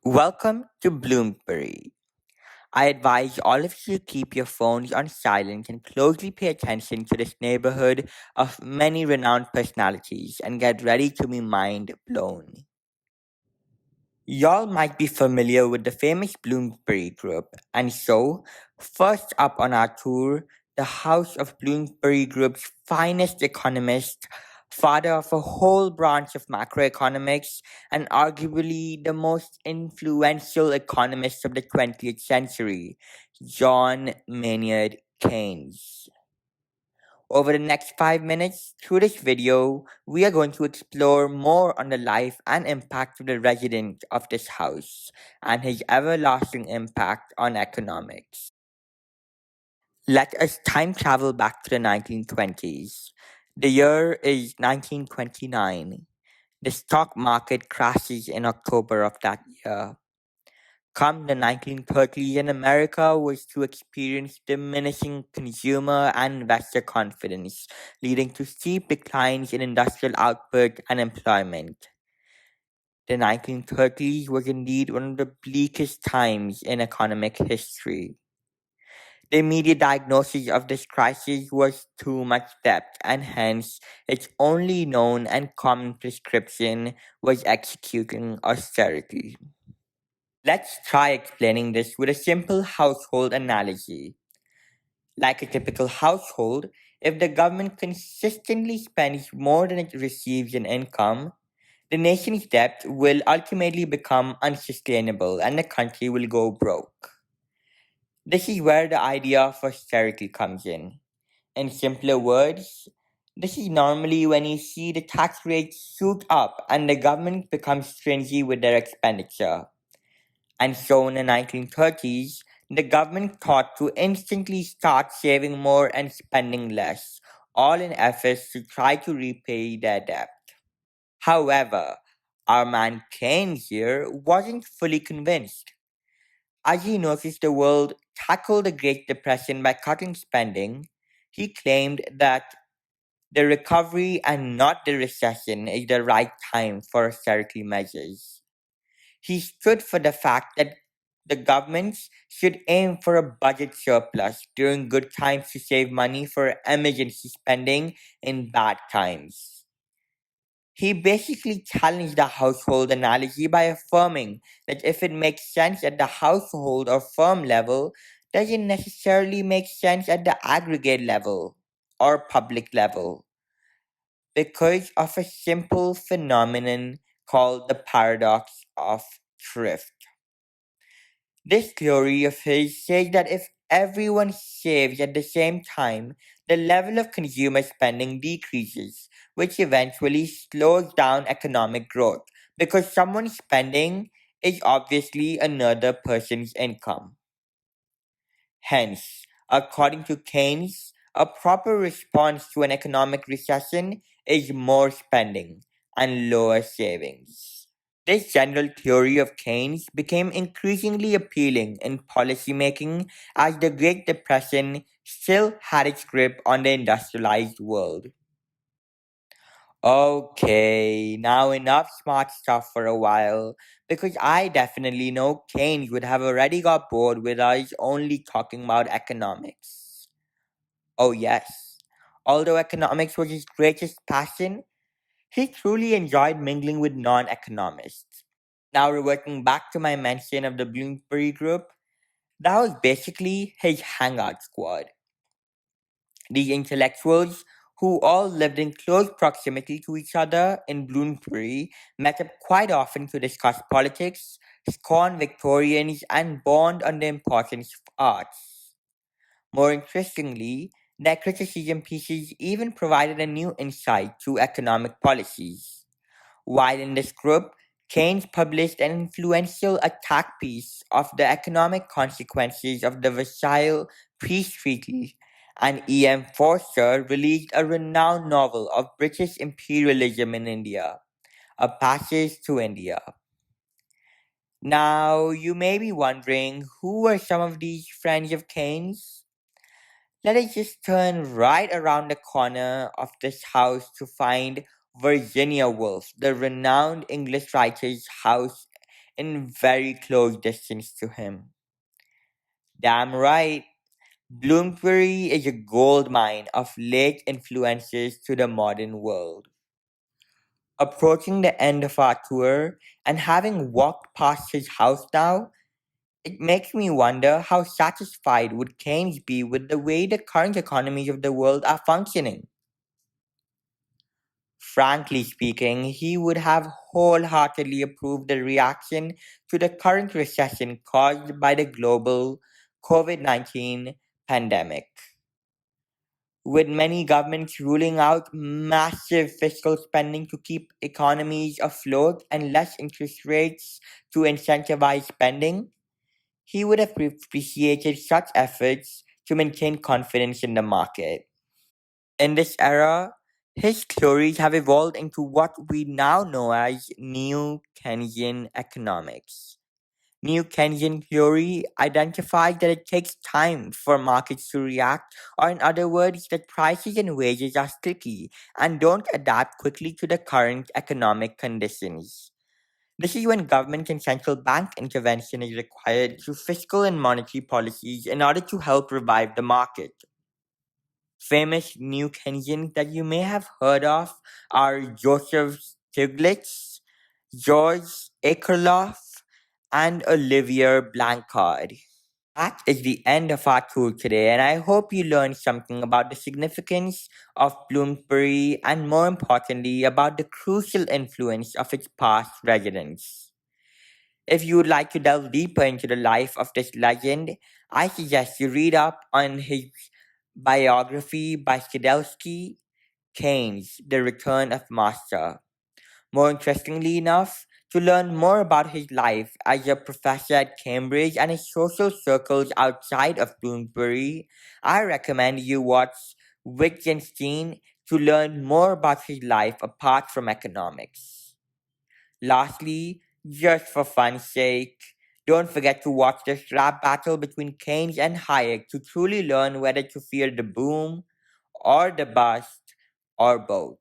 Welcome to Bloomsbury. I advise all of you to keep your phones on silent and closely pay attention to this neighborhood of many renowned personalities and get ready to be mind blown. Y'all might be familiar with the famous Bloomsbury Group, and so, first up on our tour, the House of Bloomsbury Group's finest economist, father of a whole branch of macroeconomics, and arguably the most influential economist of the 20th century, John Maynard Keynes. Over the next 5 minutes, through this video, we are going to explore more on the life and impact of the resident of this house and his everlasting impact on economics. Let us time travel back to the 1920s. The year is 1929. The stock market crashes in October of that year. Come the 1930s, and America was to experience diminishing consumer and investor confidence, leading to steep declines in industrial output and employment. The 1930s was indeed one of the bleakest times in economic history. The immediate diagnosis of this crisis was too much debt, and hence its only known and common prescription was executing austerity. Let's try explaining this with a simple household analogy. Like a typical household, if the government consistently spends more than it receives in income, the nation's debt will ultimately become unsustainable and the country will go broke. This is where the idea of austerity comes in. In simpler words, this is normally when you see the tax rates shoot up and the government becomes stingy with their expenditure. And so in the 1930s, the government thought to instantly start saving more and spending less, all in efforts to try to repay their debt. However, our man Keynes here wasn't fully convinced. As he noticed the world tackle the Great Depression by cutting spending, he claimed that the recovery and not the recession is the right time for austerity measures. He stood for the fact that the governments should aim for a budget surplus during good times to save money for emergency spending in bad times. He basically challenged the household analogy by affirming that if it makes sense at the household or firm level, doesn't necessarily make sense at the aggregate level or public level because of a simple phenomenon called the paradox of thrift. This theory of his says that if everyone saves at the same time, the level of consumer spending decreases, which eventually slows down economic growth because someone's spending is obviously another person's income. Hence, according to Keynes, a proper response to an economic recession is more spending and lower savings. This general theory of Keynes became increasingly appealing in policymaking as the Great Depression still had its grip on the industrialized world. Okay, now enough smart stuff for a while, because I definitely know Keynes would have already got bored with us only talking about economics. Oh, yes. Although economics was his greatest passion, he truly enjoyed mingling with non economists. Now, reverting back to my mention of the Bloomsbury Group, that was basically his hangout squad. These intellectuals, who all lived in close proximity to each other in Bloomsbury, met up quite often to discuss politics, scorn Victorians, and bond on the importance of arts. More interestingly, their criticism pieces even provided a new insight to economic policies. While in this group, Keynes published an influential attack piece of the economic consequences of the Versailles Peace Treaty, and E.M. Forster released a renowned novel of British imperialism in India, A Passage to India. Now, you may be wondering who were some of these friends of Keynes? Let us just turn right around the corner of this house to find Virginia Woolf, the renowned English writer's house in very close distance to him. Damn right. Bloomsbury is a gold mine of late influences to the modern world. Approaching the end of our tour and having walked past his house now, it makes me wonder how satisfied would Keynes be with the way the current economies of the world are functioning. Frankly speaking, he would have wholeheartedly approved the reaction to the current recession caused by the global COVID 19 pandemic, with many governments ruling out massive fiscal spending to keep economies afloat and less interest rates to incentivize spending. He would have appreciated such efforts to maintain confidence in the market. In this era, his theories have evolved into what we now know as New Keynesian economics. New Keynesian theory identifies that it takes time for markets to react, or in other words, that prices and wages are sticky and don't adapt quickly to the current economic conditions. This is when government and central bank intervention is required through fiscal and monetary policies in order to help revive the market. Famous New Keynesians that you may have heard of are Joseph Stiglitz, George Akerlof, and Olivier Blanchard. That is the end of our tour today, and I hope you learned something about the significance of Bloomsbury and, more importantly, about the crucial influence of its past residents. If you would like to delve deeper into the life of this legend, I suggest you read up on his biography by Skidelsky, Keynes, The Return of Master. More interestingly enough, to learn more about his life as a professor at Cambridge and his social circles outside of Bloomsbury, I recommend you watch Wittgenstein to learn more about his life apart from economics. Lastly, just for fun's sake, don't forget to watch the rap battle between Keynes and Hayek to truly learn whether to fear the boom or the bust or both.